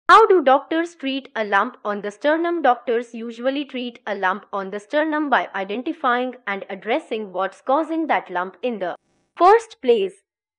How do doctors treat a lump on the sternum? Doctors usually treat a lump on the sternum by identifying and addressing what's causing that lump in the first place.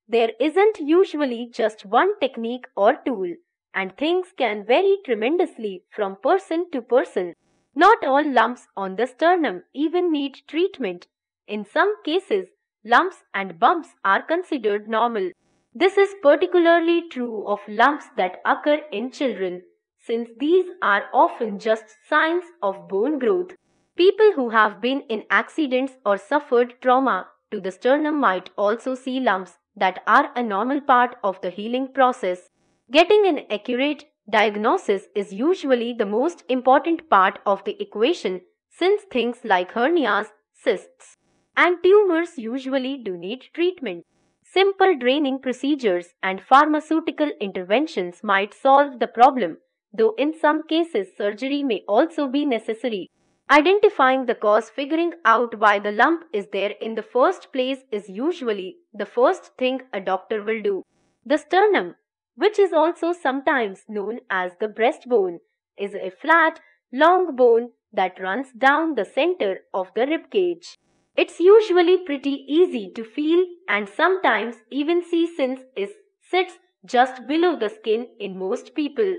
There isn't usually just one technique or tool, and things can vary tremendously from person to person. Not all lumps on the sternum even need treatment. In some cases, lumps and bumps are considered normal. This is particularly true of lumps that occur in children, since these are often just signs of bone growth. People who have been in accidents or suffered trauma to the sternum might also see lumps that are a normal part of the healing process. Getting an accurate diagnosis is usually the most important part of the equation, since things like hernias, cysts, and tumors usually do need treatment. Simple draining procedures and pharmaceutical interventions might solve the problem, though in some cases surgery may also be necessary. Identifying the cause, figuring out why the lump is there in the first place, is usually the first thing a doctor will do. The sternum, which is also sometimes known as the breastbone, is a flat, long bone that runs down the center of the rib cage. It's usually pretty easy to feel and sometimes even see since it sits just below the skin in most people.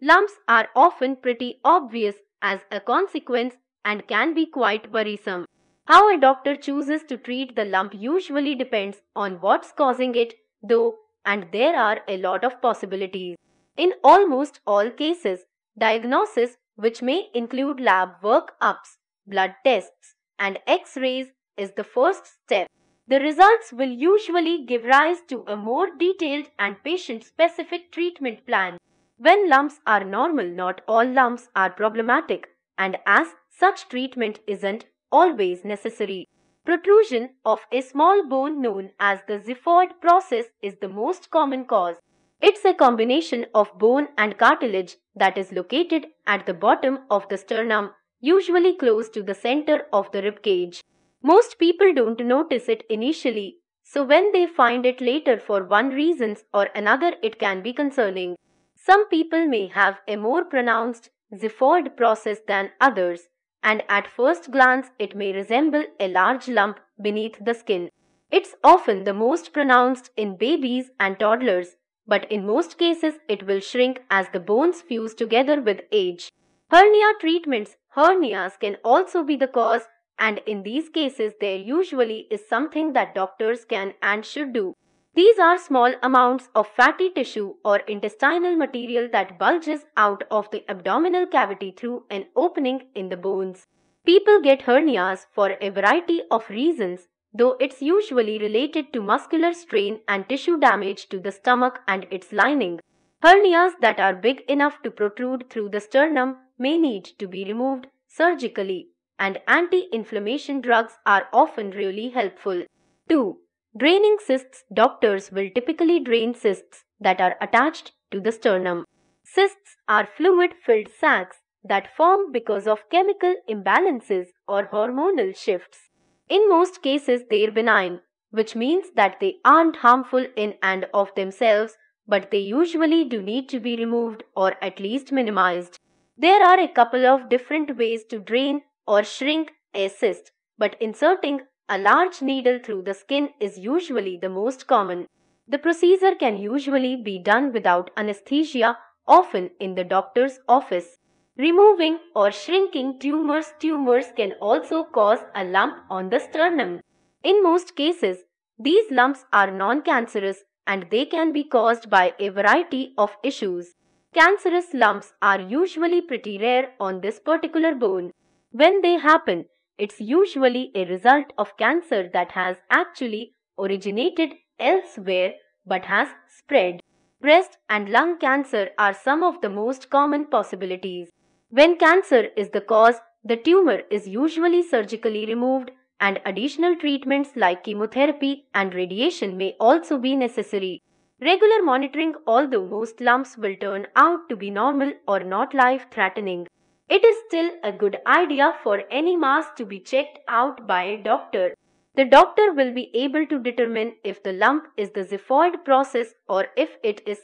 Lumps are often pretty obvious as a consequence and can be quite worrisome. How a doctor chooses to treat the lump usually depends on what's causing it, though, and there are a lot of possibilities. In almost all cases, diagnosis, which may include lab workups, blood tests, and X-rays, is the first step. The results will usually give rise to a more detailed and patient-specific treatment plan. When lumps are normal, not all lumps are problematic, and as such treatment isn't always necessary. Protrusion of a small bone known as the xiphoid process is the most common cause. It's a combination of bone and cartilage that is located at the bottom of the sternum, usually close to the center of the rib cage. Most people don't notice it initially, so when they find it later for one reason or another, it can be concerning. Some people may have a more pronounced xiphoid process than others, and at first glance it may resemble a large lump beneath the skin. It's often the most pronounced in babies and toddlers, but in most cases it will shrink as the bones fuse together with age. Hernia treatments. Hernias can also be the cause, and in these cases there usually is something that doctors can and should do. These are small amounts of fatty tissue or intestinal material that bulges out of the abdominal cavity through an opening in the bones. People get hernias for a variety of reasons, though it's usually related to muscular strain and tissue damage to the stomach and its lining. Hernias that are big enough to protrude through the sternum may need to be removed surgically, and anti-inflammation drugs are often really helpful. 2. Draining cysts. Doctors will typically drain cysts that are attached to the sternum. Cysts are fluid-filled sacs that form because of chemical imbalances or hormonal shifts. In most cases, they are benign, which means that they aren't harmful in and of themselves, but they usually do need to be removed or at least minimized. There are a couple of different ways to drain or shrink a cyst, but inserting a large needle through the skin is usually the most common. The procedure can usually be done without anesthesia, often in the doctor's office. Removing or shrinking tumors. Tumors can also cause a lump on the sternum. In most cases, these lumps are non-cancerous and they can be caused by a variety of issues. Cancerous lumps are usually pretty rare on this particular bone. When they happen, it's usually a result of cancer that has actually originated elsewhere but has spread. Breast and lung cancer are some of the most common possibilities. When cancer is the cause, the tumor is usually surgically removed, and additional treatments like chemotherapy and radiation may also be necessary. Regular monitoring. Although most lumps will turn out to be normal or not life-threatening, it is still a good idea for any mass to be checked out by a doctor. The doctor will be able to determine if the lump is the xiphoid process or if it is